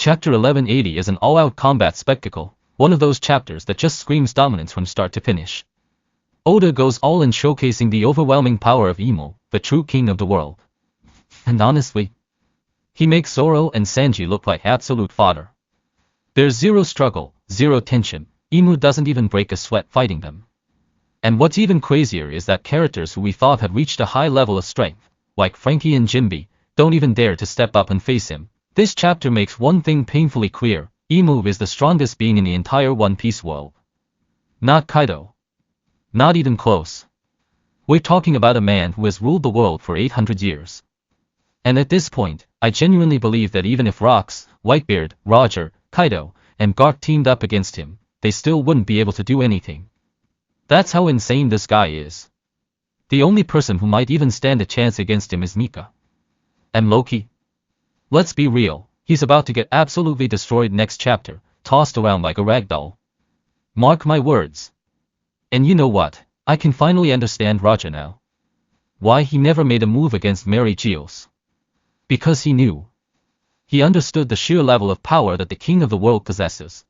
Chapter 1180 is an all-out combat spectacle, one of those chapters that just screams dominance from start to finish. Oda goes all in showcasing the overwhelming power of IMU, the true king of the world. And honestly, he makes Zoro and Sanji look like absolute fodder. There's zero struggle, zero tension, IMU doesn't even break a sweat fighting them. And what's even crazier is that characters who we thought had reached a high level of strength, like Frankie and Jinbe, don't even dare to step up and face him. This chapter makes one thing painfully clear: IMU is the strongest being in the entire One Piece world. Not Kaido. Not even close. We're talking about a man who has ruled the world for 800 years. And at this point, I genuinely believe that even if Rocks, Whitebeard, Roger, Kaido, and Garp teamed up against him, they still wouldn't be able to do anything. That's how insane this guy is. The only person who might even stand a chance against him is Mika. And Loki? Let's be real, he's about to get absolutely destroyed next chapter, tossed around like a ragdoll. Mark my words. And you know what, I can finally understand Roger now. Why he never made a move against Mary Giles. Because he knew. He understood the sheer level of power that the king of the world possesses.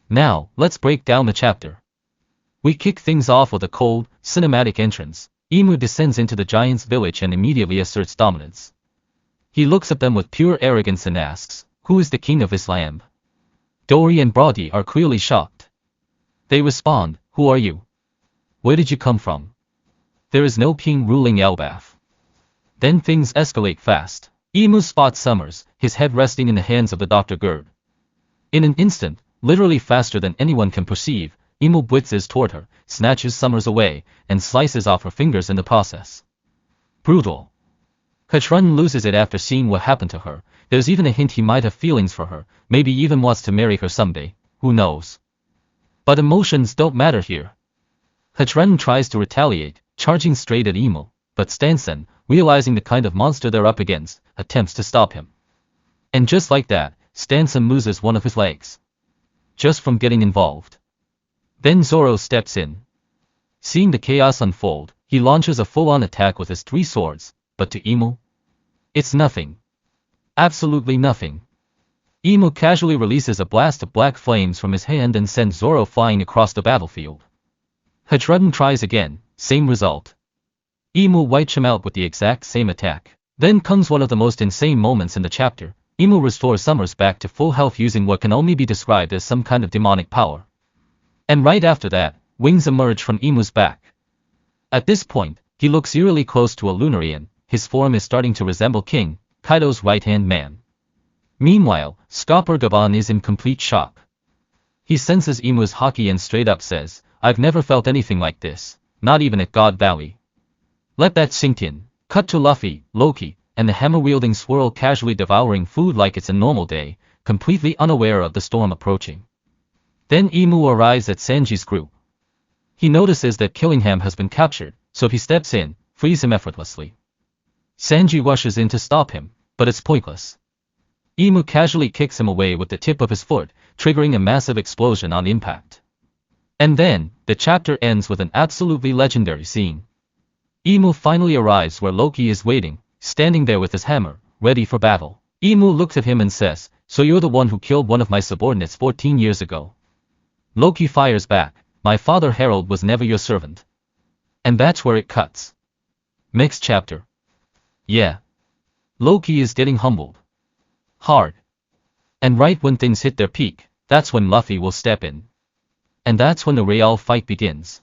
Now, let's break down the chapter. We kick things off with a cold, cinematic entrance. IMU descends into the giant's village and immediately asserts dominance. He looks at them with pure arrogance and asks, "Who is the king of this land?" Dory and Brody are clearly shocked. They respond, "Who are you? Where did you come from? There is no king ruling Elbaf." Then things escalate fast. IMU spots Summers, his head resting in the hands of the Dr. Gerd. In an instant, literally faster than anyone can perceive, IMU blitzes toward her, snatches Summers away, and slices off her fingers in the process. Brutal. Katrin loses it after seeing what happened to her. There's even a hint he might have feelings for her, maybe even wants to marry her someday, who knows. But emotions don't matter here. Katrin tries to retaliate, charging straight at IMU, but Stanson, realizing the kind of monster they're up against, attempts to stop him. And just like that, Stanson loses one of his legs. Just from getting involved. Then Zoro steps in. Seeing the chaos unfold, he launches a full-on attack with his 3 swords, but to IMU? It's nothing. Absolutely nothing. IMU casually releases a blast of black flames from his hand and sends Zoro flying across the battlefield. Hadrudden tries again, same result. IMU wipes him out with the exact same attack. Then comes one of the most insane moments in the chapter. IMU restores Summers back to full health using what can only be described as some kind of demonic power. And right after that, wings emerge from IMU's back. At this point, he looks eerily close to a Lunarian. His form is starting to resemble King, Kaido's right-hand man. Meanwhile, Scopper Gaban is in complete shock. He senses IMU's haki and straight up says, "I've never felt anything like this, not even at God Valley." Let that sink in. Cut to Luffy, Loki, and the hammer-wielding swirl casually devouring food like it's a normal day, completely unaware of the storm approaching. Then IMU arrives at Sanji's group. He notices that Killingham has been captured, so he steps in, frees him effortlessly. Sanji rushes in to stop him, but it's pointless. IMU casually kicks him away with the tip of his foot, triggering a massive explosion on impact. And then, the chapter ends with an absolutely legendary scene. IMU finally arrives where Loki is waiting, standing there with his hammer, ready for battle. IMU looks at him and says, "So you're the one who killed one of my subordinates 14 years ago." Loki fires back, "My father Harold was never your servant." And that's where it cuts. Next chapter. Yeah. Loki is getting humbled. Hard. And right when things hit their peak, that's when Luffy will step in. And that's when the real fight begins.